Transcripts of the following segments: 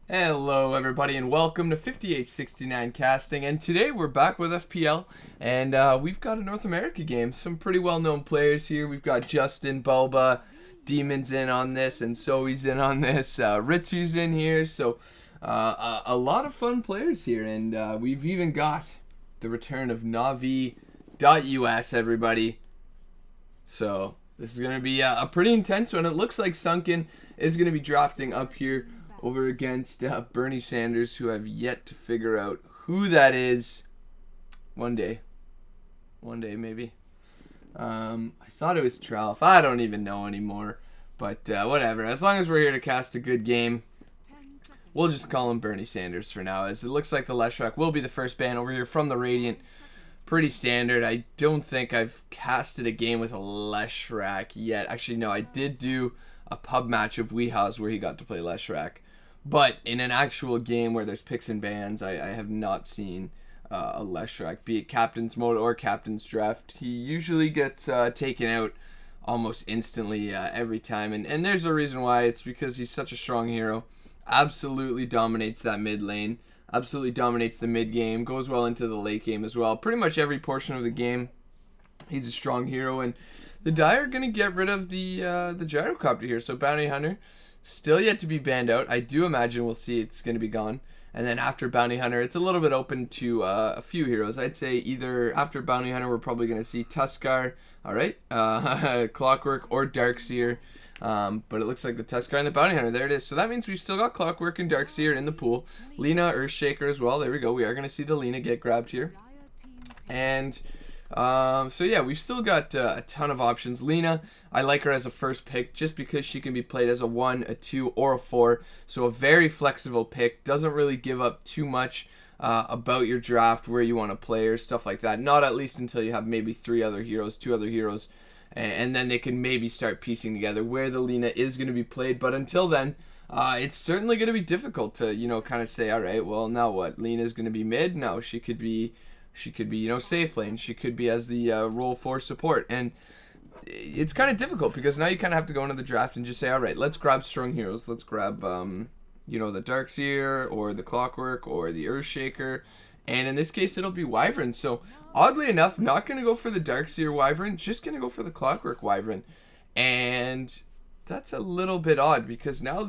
Hello everybody and welcome to 5869 Casting, and today we're back with FPL, and we've got a North America game. Some pretty well known players here. We've got Justin, BulbA, DeMon's in on this, and Zoe's in on this, Ritsu's in here, so a lot of fun players here, and we've even got the return of Navi.us, everybody. So this is going to be a pretty intense one. It looks like Sunken is going to be drafting up here over against Bernie Sanders, who have yet to figure out who that is. One day maybe. I thought it was Trelf. I don't even know anymore, but whatever. As long as we're here to cast a good game, we'll just call him Bernie Sanders for now, as it looks like the Leshrac will be the first ban over here from the Radiant. Pretty standard. I don't think I've casted a game with a Leshrac yet. Actually, no, I did do a pub match of Weehaws where he got to play Leshrac. But in an actual game where there's picks and bans, I have not seen a Leshrac, be it Captain's Mode or Captain's Draft. He usually gets taken out almost instantly every time. And there's a reason why. It's because he's such a strong hero. Absolutely dominates that mid lane. Absolutely dominates the mid game. Goes well into the late game as well. Pretty much every portion of the game, he's a strong hero. And the Dire are going to get rid of the Gyrocopter here. So Bounty Hunter, still yet to be banned out. I do imagine we'll see it's going to be gone. And then after Bounty Hunter, it's a little bit open to a few heroes. I'd say either after Bounty Hunter, we're probably going to see Tuskar, alright, Clockwork, or Darkseer. But it looks like the Tuskar and the Bounty Hunter. There it is. So that means we've still got Clockwork and Darkseer in the pool. Lina, Earthshaker as well. There we go. We are going to see the Lina get grabbed here. And so yeah, we've still got a ton of options. Lina, I like her as a first pick just because she can be played as a 1, a 2, or a 4. So a very flexible pick. Doesn't really give up too much about your draft, where you want to play her, stuff like that. Not at least until you have maybe 2 other heroes. And then they can maybe start piecing together where the Lina is going to be played. But until then, it's certainly going to be difficult to, kind of say, all right, well, now what? Lina's going to be mid? No, she could be, safe lane. She could be as the role 4 support. And it's kind of difficult because now you kind of have to go into the draft and just say, all right, let's grab strong heroes. Let's grab, the Darkseer or the Clockwork or the Earthshaker. And in this case, it'll be Wyvern. So, oddly enough, not going to go for the Darkseer Wyvern, just going to go for the Clockwork Wyvern. And that's a little bit odd because now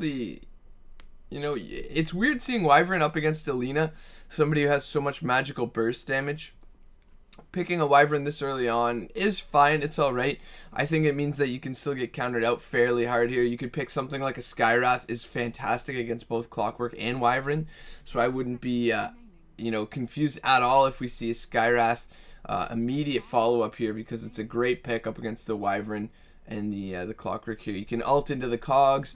it's weird seeing Wyvern up against Alina, somebody who has so much magical burst damage. Picking a Wyvern this early on is fine. It's alright. I think it means that you can still get countered out fairly hard here. You could pick something like a Skywrath is fantastic against both Clockwork and Wyvern. So I wouldn't be confused at all if we see a Skywrath immediate follow-up here, because it's a great pick up against the Wyvern and the Clockwork here. You can ult into the cogs.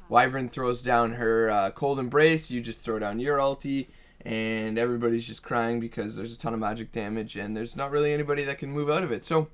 Wyvern throws down her Cold Embrace. You just throw down your ulti, and everybody's just crying because there's a ton of magic damage, and there's not really anybody that can move out of it. So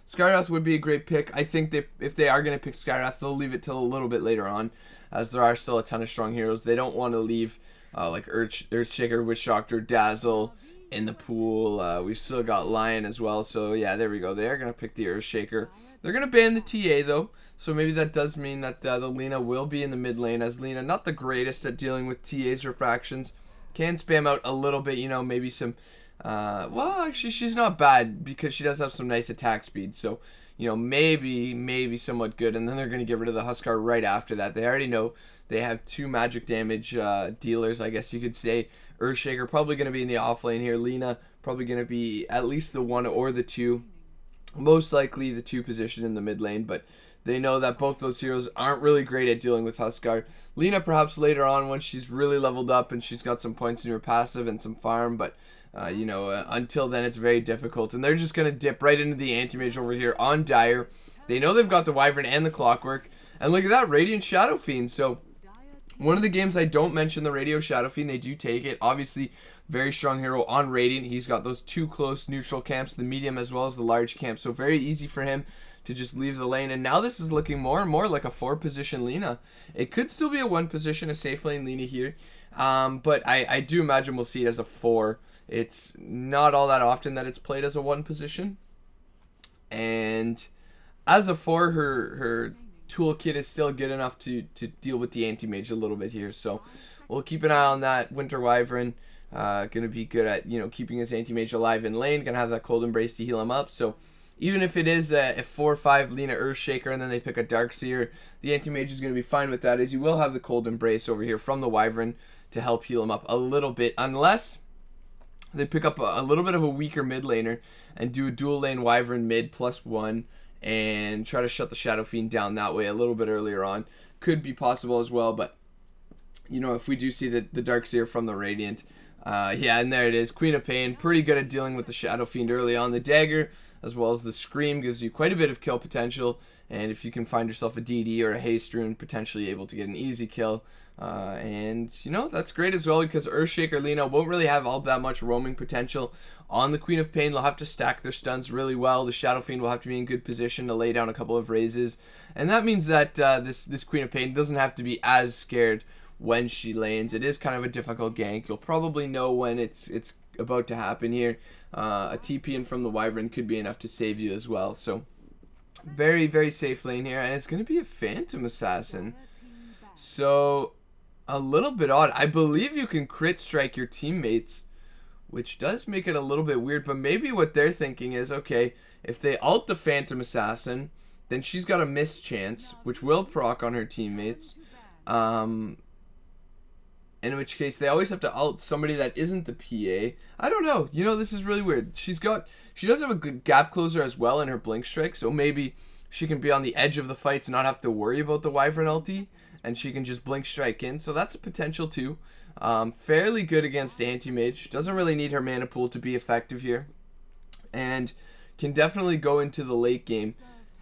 Skywrath would be a great pick. I think that if they are going to pick Skywrath, they'll leave it till a little bit later on, as there are still a ton of strong heroes. They don't want to leave like Earthshaker, Witch Doctor, Dazzle in the pool. We've still got Lion as well. So yeah, there we go. They are going to pick the Earthshaker. They're going to ban the TA though. So maybe that does mean that the Lina will be in the mid lane, as Lina, not the greatest at dealing with TA's refractions. Can spam out a little bit, maybe some, well, actually, she's not bad because she does have some nice attack speed. So, maybe somewhat good. And then they're going to get rid of the Huskar right after that. They already know they have 2 magic damage dealers, I guess you could say. Earthshaker probably going to be in the off lane here. Lina probably going to be at least the 1 or the 2. Most likely the 2 position in the mid lane, but they know that both those heroes aren't really great at dealing with Huskar. Lina perhaps later on when she's really leveled up and she's got some points in her passive and some farm, but until then it's very difficult. And they're just going to dip right into the anti-mage over here on Dire. They know they've got the Wyvern and the Clockwork. And look at that, Radiant Shadow Fiend. So one of the games I don't mention the Radio Shadow Fiend, they do take it. Obviously, very strong hero on Radiant. He's got those 2 close neutral camps, the medium as well as the large camp. So very easy for him to just leave the lane. And now this is looking more and more like a 4-position Lina. It could still be a 1-position, a safe lane Lina here. But I do imagine we'll see it as a 4. It's not all that often that it's played as a 1-position. And as a 4, her toolkit is still good enough to deal with the anti-mage a little bit here. So we'll keep an eye on that. Winter Wyvern, going to be good at, keeping his anti-mage alive in lane. Going to have that Cold Embrace to heal him up. So even if it is a 4-5 Lina Earthshaker and then they pick a Darkseer, the anti-mage is going to be fine with that, as you will have the Cold Embrace over here from the Wyvern to help heal him up a little bit, unless they pick up a little bit of a weaker mid laner and do a dual lane Wyvern mid +1 and try to shut the Shadow Fiend down that way a little bit earlier on. Could be possible as well, but if we do see the Darkseer from the Radiant, yeah, and there it is. Queen of Pain, pretty good at dealing with the Shadow Fiend early on. The Dagger, as well as the Scream, gives you quite a bit of kill potential, and if you can find yourself a DD or a Haste Rune, potentially able to get an easy kill. And that's great as well, because Earthshaker Lina won't really have all that much roaming potential on the Queen of Pain. They'll have to stack their stuns really well. The Shadow Fiend will have to be in good position to lay down a couple of raises, and that means that this Queen of Pain doesn't have to be as scared when she lanes. It is kind of a difficult gank. You'll probably know when it's about to happen here. A TP in from the Wyvern could be enough to save you as well. So very, very safe lane here, and it's going to be a Phantom Assassin. So a little bit odd. I believe you can crit strike your teammates, which does make it a little bit weird, but maybe what they're thinking is, okay, if they ult the Phantom Assassin, then she's got a miss chance, which will proc on her teammates. In which case, they always have to ult somebody that isn't the PA. I don't know. This is really weird. She does have a good gap closer as well in her Blink Strike, so maybe she can be on the edge of the fights, not have to worry about the Wyvern ulti, and she can just Blink Strike in. So that's a potential too. Fairly good against Anti-Mage. Doesn't really need her mana pool to be effective here. And can definitely go into the late game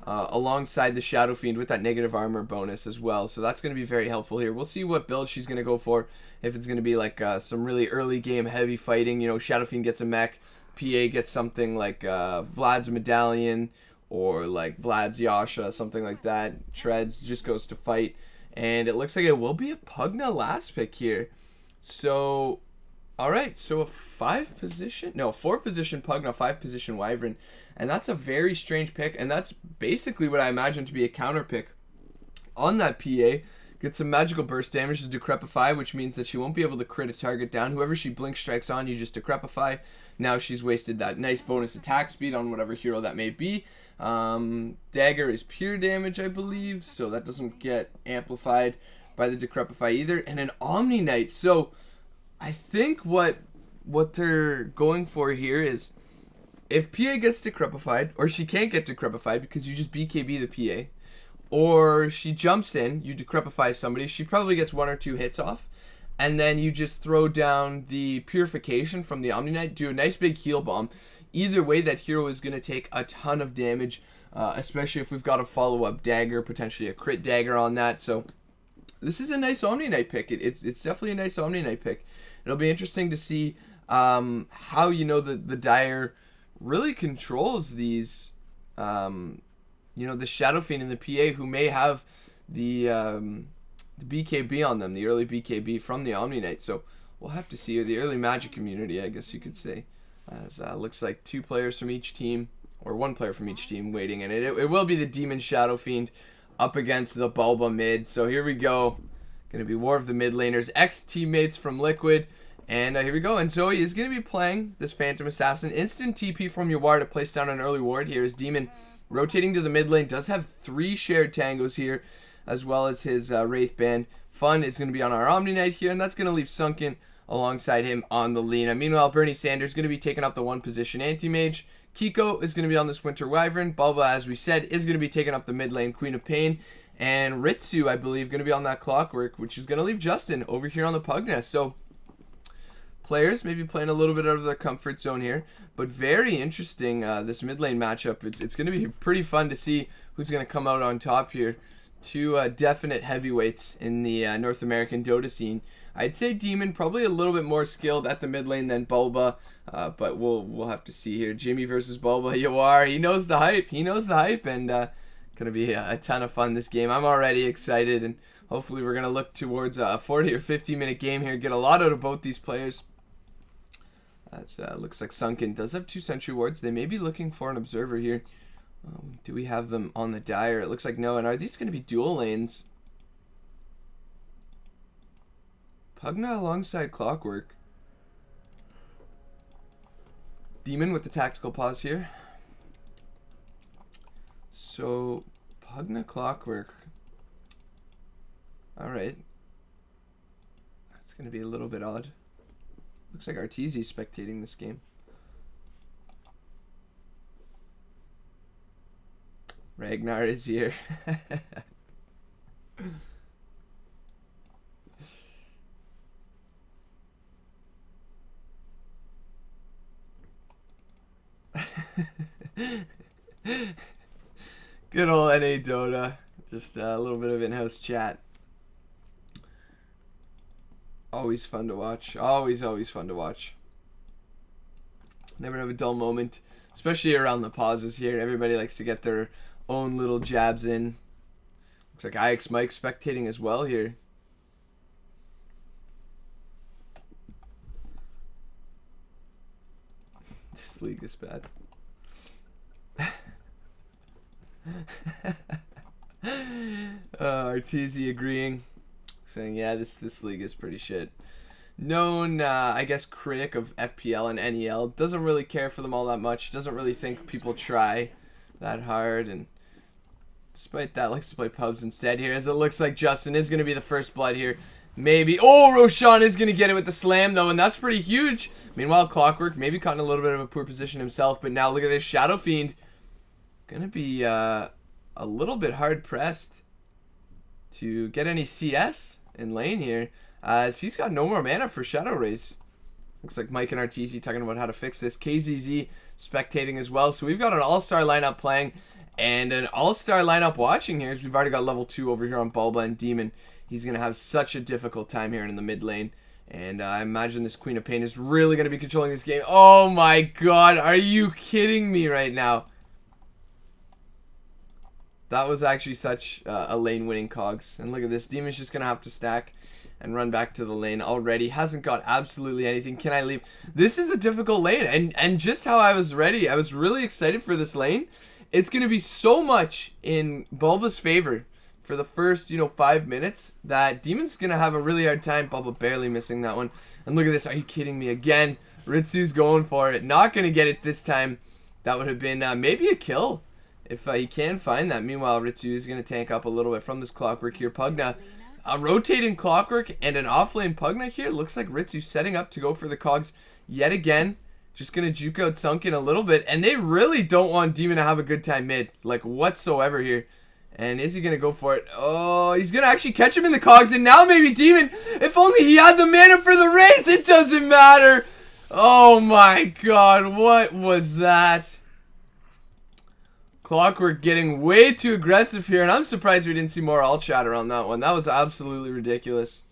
alongside the Shadow Fiend with that negative armor bonus as well. So that's going to be very helpful here. We'll see what build she's going to go for. If it's going to be like some really early game heavy fighting, Shadow Fiend gets a mech, PA gets something like Vlad's Medallion or like Vlad's Yasha, something like that. Treads just goes to fight. And it looks like it will be a Pugna last pick here. So, alright, so a 4-position Pugna, 5-position Wyvern. And that's a very strange pick, and that's basically what I imagine to be a counter pick on that PA. Gets some magical burst damage to Decrepify, which means that she won't be able to crit a target down. Whoever she blink strikes on, you just Decrepify. Now she's wasted that nice bonus attack speed on whatever hero that may be. Dagger is pure damage, I believe, so that doesn't get amplified by the Decrepify either. And an Omni Knight. So I think what they're going for here is, if PA gets Decrepified, or she can't get Decrepified because you just BKB the PA, or she jumps in, you Decrepify somebody, she probably gets 1 or 2 hits off, and then you just throw down the Purification from the Omni Knight, do a nice big heal bomb. Either way, that hero is going to take a ton of damage, especially if we've got a follow-up dagger, potentially a crit dagger on that. So this is a nice Omni Knight pick. It's definitely a nice Omni Knight pick. It'll be interesting to see how the Dire really controls these, the Shadow Fiend and the PA, who may have the BKB on them, the early BKB from the Omni Knight. So we'll have to see, or the early Magic community, I guess you could say. As looks like 2 players from each team, or 1 player from each team waiting, and it will be the Demon Shadow Fiend up against the BulbA mid. So here we go. Going to be War of the Mid Laners, ex-teammates from Liquid. And here we go. And Zoe is going to be playing this Phantom Assassin. Instant TP from Yawar to place down an early ward here. As Demon rotating to the mid lane. Does have 3 shared tangos here, as well as his Wraith Band. Fun is going to be on our Omni Knight here, and that's going to leave Sunken alongside him on the Lina. Meanwhile, Bernie Sanders is going to be taking up the 1-position Anti-Mage. Kiko is going to be on this Winter Wyvern. BulbA, as we said, is going to be taking up the mid lane Queen of Pain. And Ritsu, I believe, going to be on that Clockwork, which is going to leave Justin over here on the Pugna. So players maybe playing a little bit out of their comfort zone here, but very interesting, this mid lane matchup. It's going to be pretty fun to see who's going to come out on top here. 2 definite heavyweights in the North American Dota scene. I'd say Demon probably a little bit more skilled at the mid lane than BulbA, but we'll have to see here. Jimmy versus BulbA. Yawar, he knows the hype. He knows the hype, and gonna be a ton of fun this game. I'm already excited, and hopefully we're gonna look towards a 40 or 50 minute game here. Get a lot out of both these players. That looks like Sunken does have 2 sentry wards. They may be looking for an observer here. Do we have them on the Dyer? It looks like no. And are these going to be dual lanes? Pugna alongside Clockwork. DeMoN with the tactical pause here. So, Pugna Clockwork. Alright. That's going to be a little bit odd. Looks like Arteezy's spectating this game. Ragnar is here. Good old NA Dota. Just a little bit of in-house chat. Always fun to watch. Always fun to watch. Never have a dull moment. Especially around the pauses here. Everybody likes to get their own little jabs in. Looks like IX Mike spectating as well here. This league is bad. Arteezy agreeing, saying yeah, this league is pretty shit. Known I guess critic of FPL and NEL, doesn't really care for them all that much, doesn't really think people try that hard, and despite that likes to play pubs instead here, as it looks like Justin is going to be the first blood here. Maybe. Oh, Roshan is going to get it with the slam, though, and that's pretty huge. Meanwhile, Clockwork maybe caught in a little bit of a poor position himself, but now look at this. Shadow Fiend going to be a little bit hard-pressed to get any CS in lane here, as he's got no more mana for Shadow Rays. Looks like Mike and Arteezy talking about how to fix this. KZZ spectating as well. So we've got an all-star lineup playing and an all-star lineup watching here, as we've already got level 2 over here on BulbA and DeMoN. He's going to have such a difficult time here in the mid lane. And I imagine this Queen of Pain is really going to be controlling this game. Oh my god, are you kidding me right now? That was actually such a lane-winning cogs. And look at this. DeMoN's just going to have to stack and run back to the lane already. Hasn't got absolutely anything. Can I leave? This is a difficult lane. And just how I was ready, I was really excited for this lane. It's going to be so much in BulbA's favor for the first, 5 minutes that DeMoN's going to have a really hard time. BulbA barely missing that one. And look at this. Are you kidding me? Again, Ritsu's going for it. Not going to get it this time. That would have been maybe a kill if he can find that. Meanwhile, Ritsu is going to tank up a little bit from this Clockwork here. Pugna, a rotating Clockwork and an offlane Pugna here. Looks like Ritsu setting up to go for the cogs yet again. Just going to juke out Sunken a little bit. And they really don't want DeMoN to have a good time mid, like whatsoever here. And is he going to go for it? Oh, he's going to actually catch him in the cogs. And now maybe DeMoN, if only he had the mana for the raise, it doesn't matter. Oh my god, what was that? Clockwork getting way too aggressive here, and I'm surprised we didn't see more alt chatter on that one. That was absolutely ridiculous.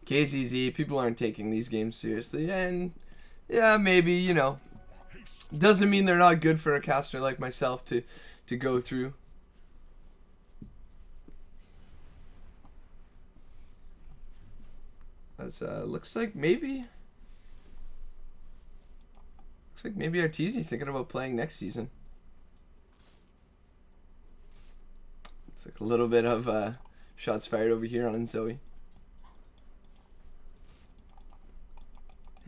KZZ, people aren't taking these games seriously, and yeah, maybe, doesn't mean they're not good for a caster like myself to go through. As looks like maybe Arteezy thinking about playing next season. It's like a little bit of shots fired over here on Zoe.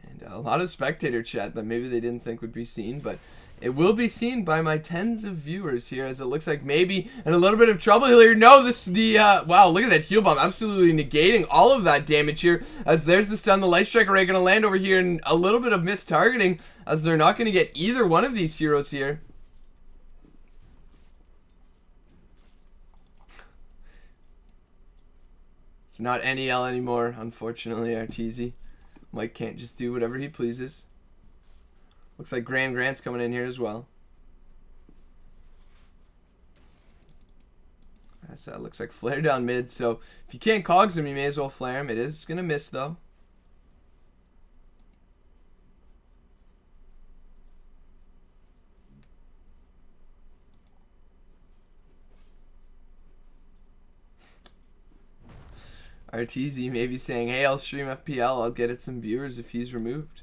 And a lot of spectator chat that maybe they didn't think would be seen, but it will be seen by my tens of viewers here, as it looks like maybe in a little bit of trouble here. No, wow, look at that heal bomb, absolutely negating all of that damage here, as there's the stun. The light strike array going to land over here, and a little bit of missed targeting, as they're not going to get either one of these heroes here. It's not NEL anymore, unfortunately. Arteezy. Mike can't just do whatever he pleases. Looks like Grant's coming in here as well. That looks like flare down mid, so if you can't cogs him, you may as well flare him. It is going to miss, though. Arteezy maybe saying, hey, I'll stream FPL. I'll get it some viewers if he's removed.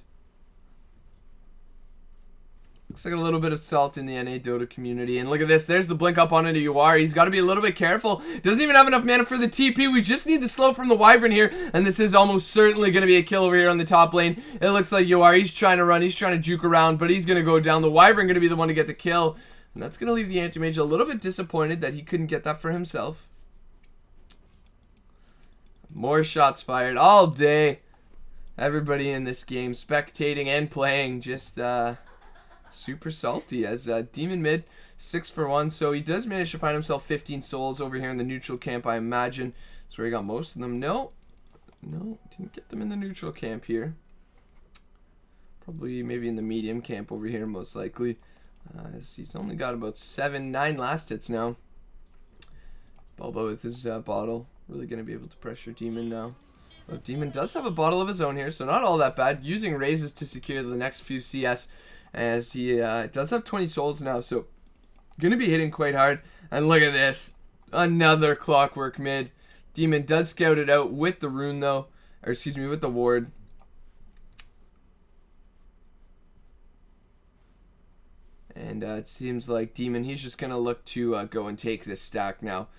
Looks like a little bit of salt in the NA Dota community. And look at this. There's the blink up onto Yawar. He's got to be a little bit careful. Doesn't even have enough mana for the TP. We just need the slow from the Wyvern here. And this is almost certainly going to be a kill over here on the top lane. It looks like Yawar, he's trying to run. He's trying to juke around, but he's going to go down. The Wyvern going to be the one to get the kill. And that's going to leave the Anti-Mage a little bit disappointed that he couldn't get that for himself. More shots fired all day. Everybody in this game spectating and playing just super salty as DeMoN mid 6 for 1. So he does manage to find himself 15 souls over here in the neutral camp, I imagine. That's where he got most of them. No, didn't get them in the neutral camp here. Probably maybe in the medium camp over here, most likely. He's only got about 9 last hits now. BulbA with his bottle. Really going to be able to pressure DeMoN now. Well, DeMoN does have a bottle of his own here, so not all that bad. Using raises to secure the next few CS, as he does have 20 souls now, so going to be hitting quite hard. And look at this. Another clockwork mid. DeMoN does scout it out with the rune, though. Or excuse me, with the ward. And it seems like DeMoN, he's just going to look to go and take this stack now.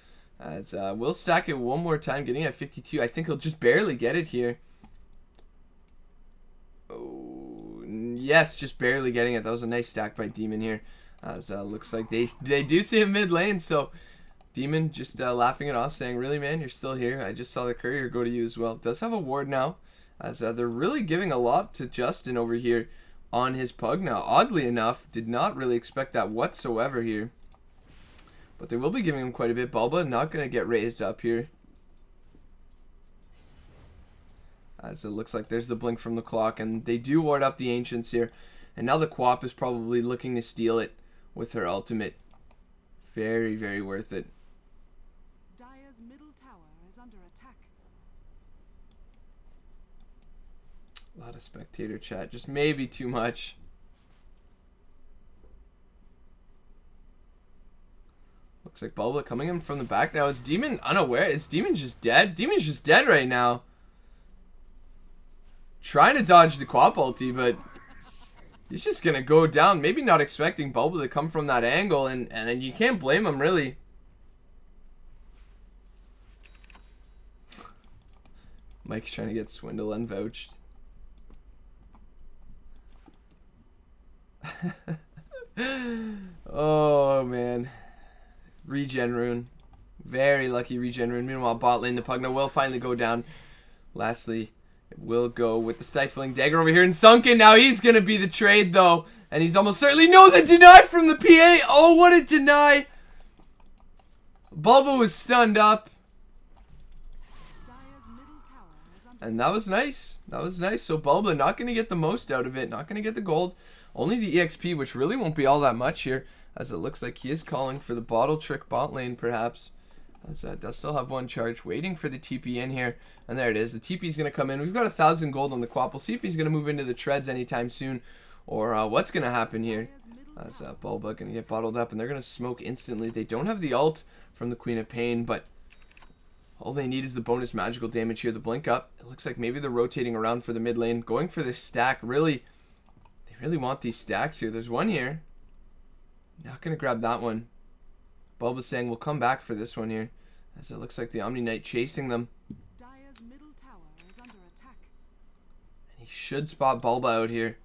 As we'll stack it one more time, getting at 52. I think he'll just barely get it here. Oh, yes, just barely getting it. That was a nice stack by DeMoN here. As looks like they do see him mid lane, so DeMoN just laughing it off, saying, "Really, man, you're still here? I just saw the courier go to you as well." Does have a ward now, as they're really giving a lot to Justin over here on his pug now. Oddly enough, did not really expect that whatsoever here. But they will be giving him quite a bit. BulbA not going to get raised up here. As it looks like there's the blink from the clock. And they do ward up the Ancients here. And now the Quap is probably looking to steal it with her ultimate. Very, very worth it. Dire's middle tower is under attack. A lot of spectator chat. Just maybe too much. Looks like BulbA coming in from the back now. Is DeMoN unaware? Is DeMoN just dead? DeMoN's just dead right now. Trying to dodge the Quap ulti, but he's just going to go down. Maybe not expecting BulbA to come from that angle, and you can't blame him, really. Mike's trying to get Swindle unvouched. Oh, man. Regen rune. Very lucky regen rune. Meanwhile, bot lane, the Pugna will finally go down. Lastly, it will go with the Stifling Dagger over here and Sunken. Now he's going to be the trade, though. And he's almost certainly... No, the deny from the PA. Oh, what a deny. BulbA was stunned up. And that was nice. That was nice. So BulbA not going to get the most out of it. Not going to get the gold. Only the EXP, which really won't be all that much here. As it looks like he is calling for the bottle trick bot lane, perhaps. As does still have one charge, waiting for the TP in here. And there it is. The TP is going to come in. We've got 1,000 gold on the Quap. We'll see if he's going to move into the treads anytime soon. Or what's going to happen here. As BulbA going to get bottled up. And they're going to smoke instantly. They don't have the ult from the Queen of Pain. But all they need is the bonus magical damage here. The blink up. It looks like maybe they're rotating around for the mid lane. Going for this stack. Really, they really want these stacks here. There's one here. Not going to grab that one. BulbA's saying we'll come back for this one here. As it looks like the Omni Knight chasing them. Dire's middle tower is under attack. And he should spot BulbA out here.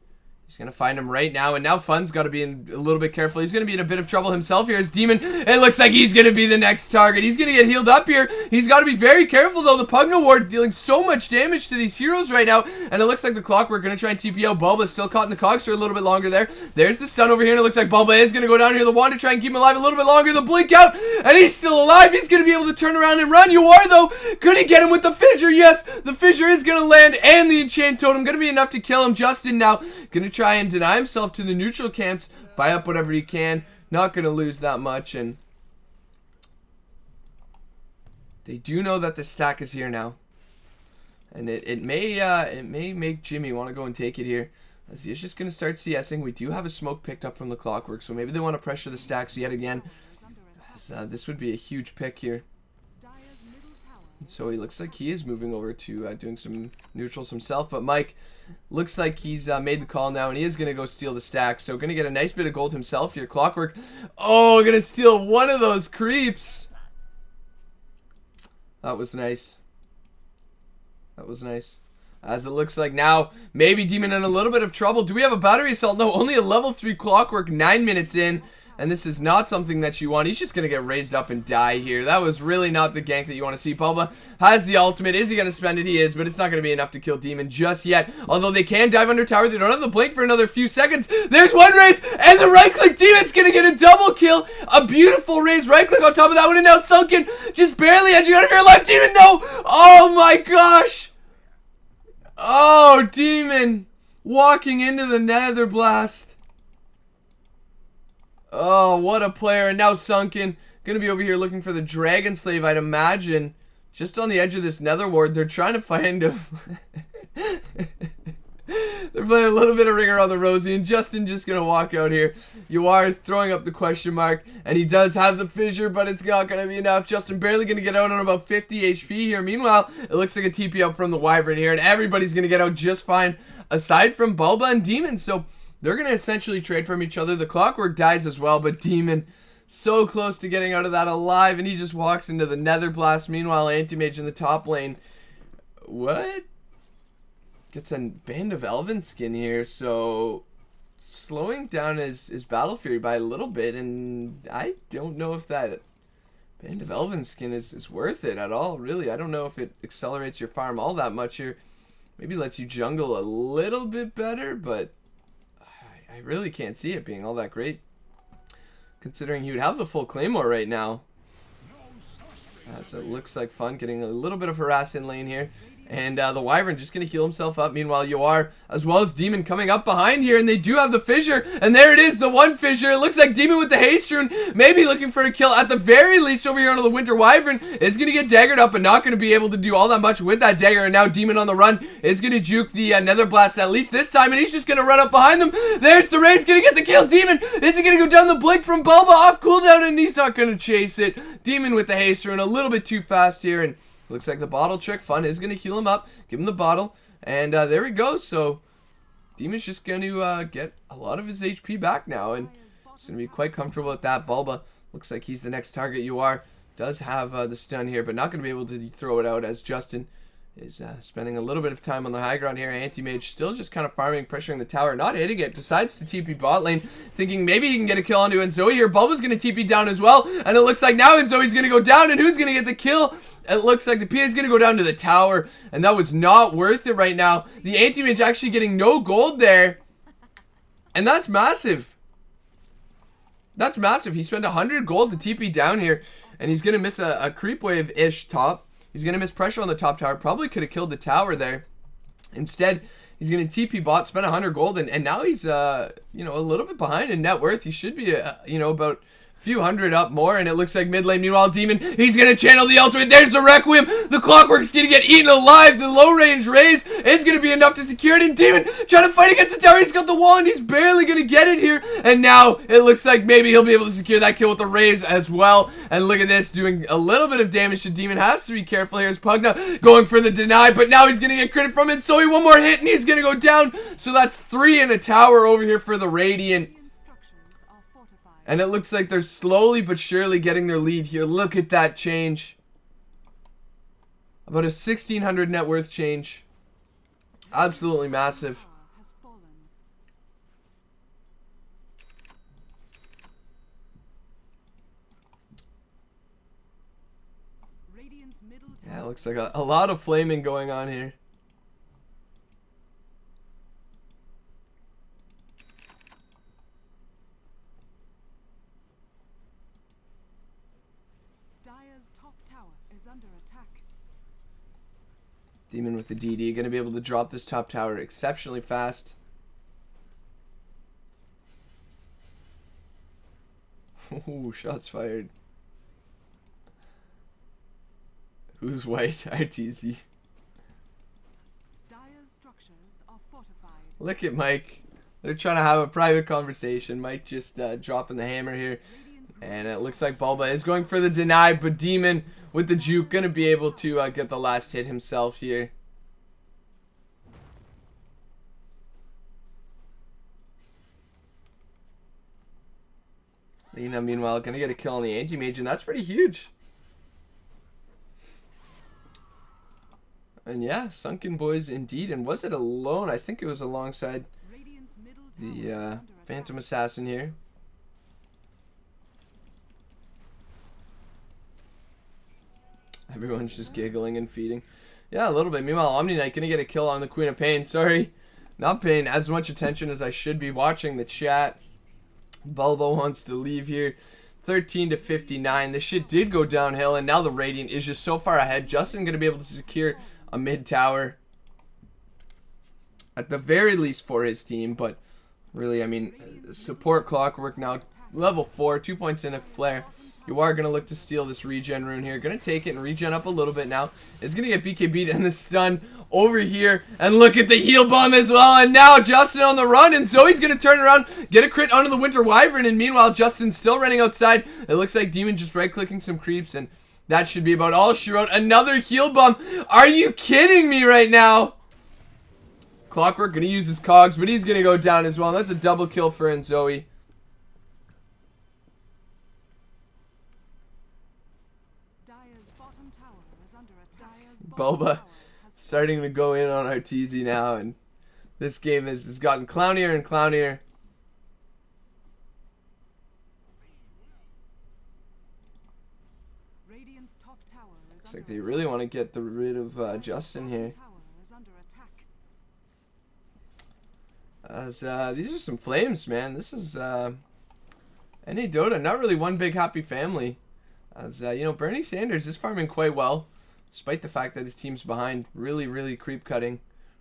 He's going to find him right now. And now Fun's got to be a little bit careful. He's going to be in a bit of trouble himself here as DeMoN. It looks like he's going to be the next target. He's going to get healed up here. He's got to be very careful, though. The Pugna Ward dealing so much damage to these heroes right now. And it looks like the Clockwork going to try and TP out. BulbA's still caught in the cogs for a little bit longer there. There's the stun over here. And it looks like BulbA is going to go down here. The wand to try and keep him alive a little bit longer. The blink out. And he's still alive. He's going to be able to turn around and run. Yawar, though, couldn't get him with the fissure. Yes, the fissure is going to land. And the enchant totem going to be enough to kill him. Justin now going to try and deny himself to the neutral camps, buy up whatever he can. Not going to lose that much, and they do know that the stack is here now, and it may make Jimmy want to go and take it here, as he's just going to start CSing. We do have a smoke picked up from the Clockwork, so maybe they want to pressure the stacks yet again. As, this would be a huge pick here. Dire's middle tower So he looks like he is moving over to doing some neutrals himself. But Mike looks like he's made the call now, and he is going to go steal the stack. So going to get a nice bit of gold himself here. Clockwork. Oh, going to steal one of those creeps. That was nice. That was nice. As it looks like now, maybe DeMoN in a little bit of trouble. Do we have a battery assault? No, only a level 3 Clockwork, 9 minutes in. And this is not something that you want. He's just going to get raised up and die here. That was really not the gank that you want to see. BulbA has the ultimate. Is he going to spend it? He is, but it's not going to be enough to kill DeMoN just yet. Although they can dive under tower. They don't have the blink for another few seconds. There's one raise, and the right click. DeMoN's going to get a double kill. A beautiful raise. Right click on top of that one, and now sunken. Just barely edging out of your life. DeMoN, no! Oh my gosh! Oh, DeMoN walking into the Nether Blast. Oh, what a player. And now sunken. Gonna be over here looking for the Dragon Slave, I'd imagine. Just on the edge of this Nether Ward. They're trying to find him. They're playing a little bit of ringer on the Rosie, and Justin just gonna walk out here. Yawar throwing up the question mark, and he does have the fissure, but it's not gonna be enough. Justin barely gonna get out on about 50 HP here. Meanwhile, it looks like a TP up from the Wyvern here, and everybody's gonna get out just fine, aside from BulbA and DeMoN. So they're gonna essentially trade from each other. The Clockwork dies as well, but DeMoN so close to getting out of that alive, and he just walks into the Nether Blast. Meanwhile, Anti-Mage in the top lane. What? Gets a Band of Elven skin here, so slowing down his Battle Fury by a little bit, and I don't know if that Band of Elven skin is worth it at all, really. I don't know if it accelerates your farm all that much here. Maybe lets you jungle a little bit better, but I really can't see it being all that great, considering he would have the full Claymore right now. So it looks like fun, getting a little bit of harass in lane here. And the Wyvern just going to heal himself up. Meanwhile, Yawar, as well as DeMoN, coming up behind here. And they do have the fissure. And there it is, the one fissure. It looks like DeMoN with the haste rune, maybe looking for a kill. At the very least, over here on the Winter Wyvern, is going to get daggered up, but not going to be able to do all that much with that dagger. And now DeMoN on the run is going to juke the Nether Blast, at least this time. And he's just going to run up behind them. There's the raise, going to get the kill. DeMoN is going to go down the blink from BulbA off cooldown, and he's not going to chase it. DeMoN with the haste rune, a little bit too fast here. And looks like the bottle trick. Fun is going to heal him up. Give him the bottle. And there we go. So DeMoN's just going to get a lot of his HP back now. And he's going to be quite comfortable with that. BulbA looks like he's the next target. Yawar does have the stun here, but not going to be able to throw it out, as Justin is spending a little bit of time on the high ground here. Anti-Mage still just kind of farming, pressuring the tower, not hitting it. Decides to TP bot lane, thinking maybe he can get a kill onto Enzoe here. BulbA's going to TP down as well, and it looks like now Enzoe's going to go down, and who's going to get the kill? It looks like the PA is going to go down to the tower, and that was not worth it right now. The Anti-Mage actually getting no gold there, and that's massive. That's massive. He spent 100 gold to TP down here, and he's going to miss a creep wave-ish top. He's going to miss pressure on the top tower. Probably could have killed the tower there. Instead, he's going to TP bot, spend 100 gold, and now he's, you know, a little bit behind in net worth. He should be, you know, about a few hundred up more, and it looks like mid lane. Meanwhile, DeMoN, he's going to channel the ultimate. There's the Requiem. The Clockwork's going to get eaten alive. The low range raise is going to be enough to secure it, and DeMoN trying to fight against the tower. He's got the wall, and he's barely going to get it here, and now it looks like maybe he'll be able to secure that kill with the raise as well. And look at this, doing a little bit of damage to DeMoN. Has to be careful here. Here's Pugna going for the deny, but now he's going to get credit from it. So one more hit, and he's going to go down. So that's 3 in a tower over here for the Radiant. And it looks like they're slowly but surely getting their lead here. Look at that change. About a 1,600 net worth change. Absolutely massive. Yeah, it looks like a lot of flaming going on here. DeMoN with the DD, going to be able to drop this top tower exceptionally fast. Ooh, shots fired. Who's white? ITZ. Look at Mike. They're trying to have a private conversation. Mike just dropping the hammer here. And it looks like BulbA is going for the deny, but DeMoN with the juke going to be able to get the last hit himself here. Lina, meanwhile, going to get a kill on the anti-mage, and that's pretty huge. And yeah, Sunken Boys indeed. And was it alone? I think it was alongside the Phantom Assassin here. Everyone's just giggling and feeding. Yeah, a little bit. Meanwhile, Omni Knight going to get a kill on the Queen of Pain. Sorry, not paying as much attention as I should be watching the chat. BulbA wants to leave here. 13 to 59. This shit did go downhill, and now the Radiant is just so far ahead. Justin going to be able to secure a mid tower at the very least for his team, but really, I mean, support Clockwork now level 4, 2 points in a flare. Yawar going to look to steal this regen rune here. Going to take it and regen up a little bit now. Is going to get BKB'd and the stun over here. And look at the heal bomb as well. And now Justin on the run. And Zoe's going to turn around, get a crit onto the Winter Wyvern. And meanwhile, Justin's still running outside. It looks like DeMoN just right-clicking some creeps. And that should be about all she wrote. Another heal bomb. Are you kidding me right now? Clockwork going to use his cogs, but he's going to go down as well. And that's a double kill for Zoe. BulbA starting to go in on our TZ now, and this game has gotten clownier and clownier. Looks like they really want to get rid of Justin here. As these are some flames, man. This is NA Dota, not really one big happy family. As you know, Bernie Sanders is farming quite well, despite the fact that his team's behind. Really creep cutting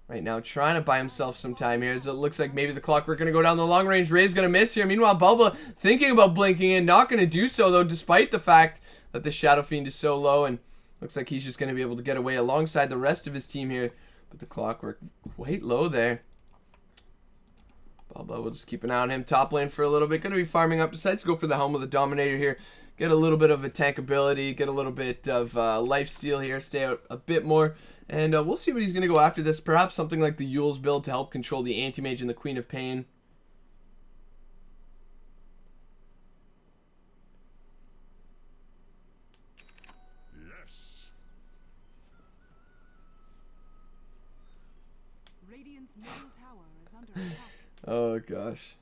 right now, trying to buy himself some time here, as it looks like maybe the Clockwork going to go down the long range. Ray's going to miss here. Meanwhile, BulbA thinking about blinking in, not going to do so though, despite the fact that the Shadow Fiend is so low, and looks like he's just going to be able to get away alongside the rest of his team here. But the Clockwork quite low there. BulbA will just keep an eye on him. Top lane for a little bit. Going to be farming up. Decides to go for the Helm of the Dominator here. Get a little bit of a tank ability. Get a little bit of life steal here. Stay out a bit more. And we'll see what he's going to go after this. Perhaps something like the Yule's build to help control the Anti-Mage and the Queen of Pain. Yes. Radiant's middle tower is under attack. Oh gosh.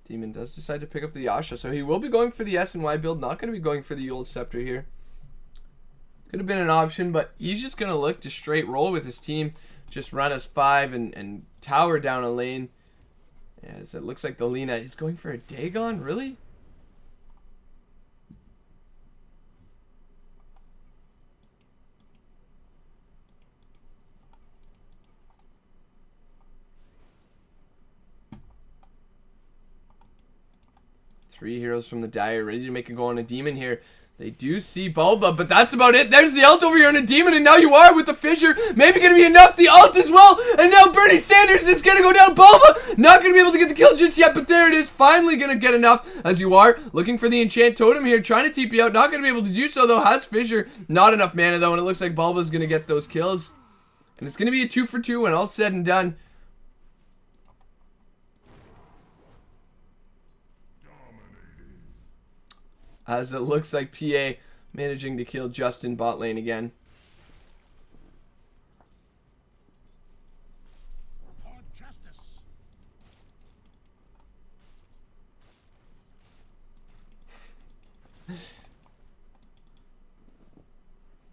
DeMoN does decide to pick up the Yasha, so he will be going for the S and Y build. Not going to be going for the Yule Scepter here. Could have been an option, but he's just going to look to straight roll with his team. Just run us 5 and tower down a lane. As it looks like the Lina is going for a Dagon, really? Three heroes from the Dire ready to make a go on a DeMoN here. They do see BulbA, but that's about it. There's the ult over here on a DeMoN, and now Yawar with the fissure. Maybe going to be enough. The ult as well. And now Bernie Sanders is going to go down. BulbA not going to be able to get the kill just yet, but there it is. Finally going to get enough as Yawar looking for the enchant totem here. Trying to TP out. Not going to be able to do so, though. Has fissure. Not enough mana, though, and it looks like BulbA is going to get those kills. And it's going to be a 2 for 2 when all said and done. As it looks like PA managing to kill Justin bot lane again.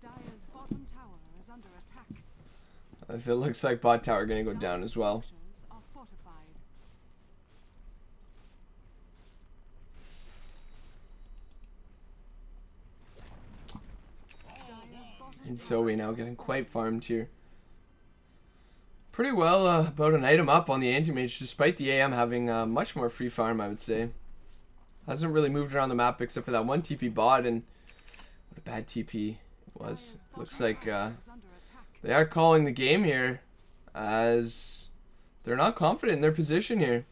Dire's bottom tower is under attack. As it looks like bot tower going to go down as well. Are fortified. And Zoe now getting quite farmed here. Pretty well about an item up on the Anti-Mage, despite the AM having much more free farm, I would say. Hasn't really moved around the map except for that one TP bot, and what a bad TP it was. Looks like they are calling the game here, as they're not confident in their position here.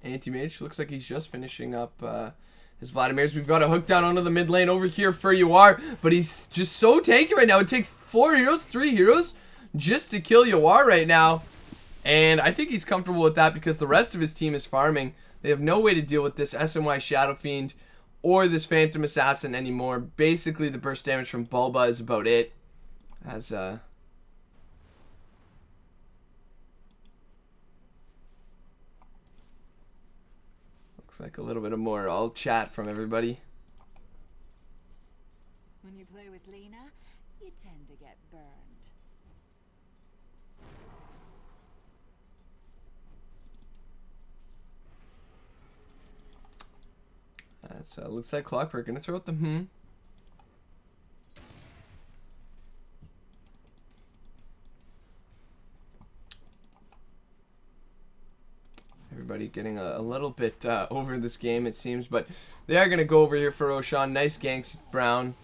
Anti-mage looks like he's just finishing up his Vladimir's. We've got a hook down onto the mid lane over here for Yawar, but he's just so tanky right now. It takes 3 heroes just to kill Yawar right now. And I think he's comfortable with that because the rest of his team is farming. They have no way to deal with this SMY Shadow Fiend or this Phantom Assassin anymore. Basically, the burst damage from BulbA is about it. As looks like a little bit of more all chat from everybody. When you play with Lena, you tend to get burned. That's looks like Clockwork gonna throw out the Everybody getting a little bit over this game, it seems, but they are gonna go over here for Roshan. Nice ganks. Brown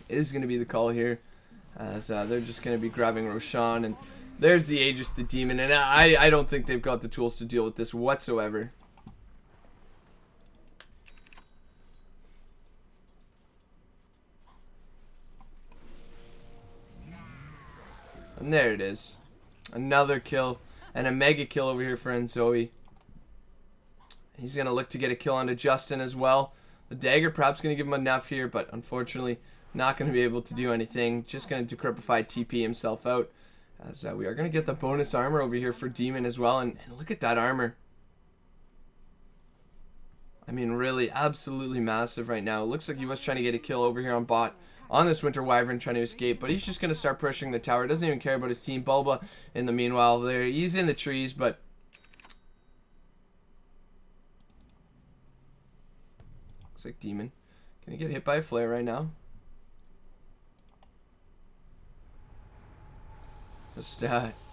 is gonna be the call here, as they're just gonna be grabbing Roshan, and there's the Aegis, the demon, and I don't think they've got the tools to deal with this whatsoever. And there it is. Another kill. And a mega kill over here for Zoe. He's going to look to get a kill onto Justin as well. The dagger perhaps going to give him enough here, but unfortunately not going to be able to do anything. Just going to decrepify TP himself out. As we are going to get the bonus armor over here for DeMoN as well. And look at that armor. I mean, really, absolutely massive right now. It looks like he was trying to get a kill over here on bot. On this Winter Wyvern trying to escape, but he's just going to start pushing the tower. Doesn't even care about his team. BulbA in the meanwhile there. He's in the trees, but looks like DeMoN gonna get hit by a flare right now. Just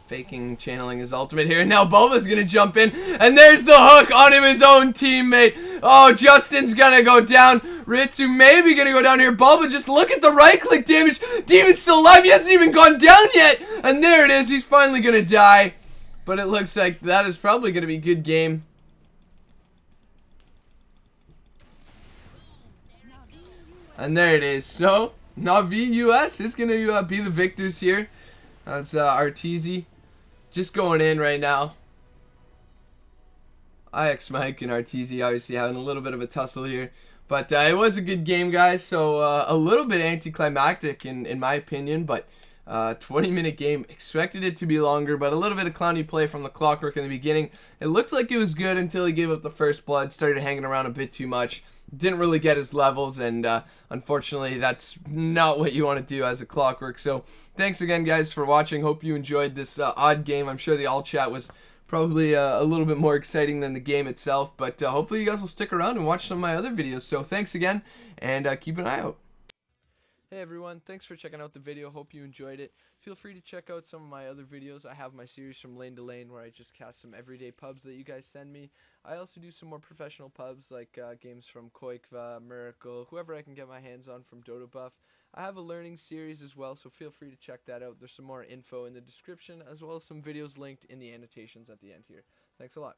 faking channeling his ultimate here. And now BulbA's gonna jump in, and there's the hook on him, his own teammate. Oh, Justin's gonna go down. Ritsu maybe gonna go down here. BulbA, just look at the right click damage. DeMoN's still alive. He hasn't even gone down yet. And there it is. He's finally gonna die. But it looks like that is probably gonna be a good game. And there it is. So Navi US is gonna be the victors here. That's Arteezy just going in right now. IX Mike and Arteezy obviously having a little bit of a tussle here. But it was a good game, guys. So a little bit anticlimactic in my opinion. But 20-minute game. Expected it to be longer. But a little bit of clowny play from the Clockwork in the beginning. It looked like it was good until he gave up the first blood. Started hanging around a bit too much. Didn't really get his levels, and unfortunately that's not what you want to do as a Clockwork. So thanks again, guys, for watching. Hope you enjoyed this odd game. I'm sure the all chat was probably a little bit more exciting than the game itself, but hopefully you guys will stick around and watch some of my other videos. So thanks again, and keep an eye out. Hey everyone, thanks for checking out the video. Hope you enjoyed it. Feel free to check out some of my other videos. I have my series from lane to lane where I just cast some everyday pubs that you guys send me. I also do some more professional pubs like games from Koikva, Miracle, whoever I can get my hands on from Dota Buff. I have a learning series as well, so feel free to check that out. There's some more info in the description as well as some videos linked in the annotations at the end here. Thanks a lot.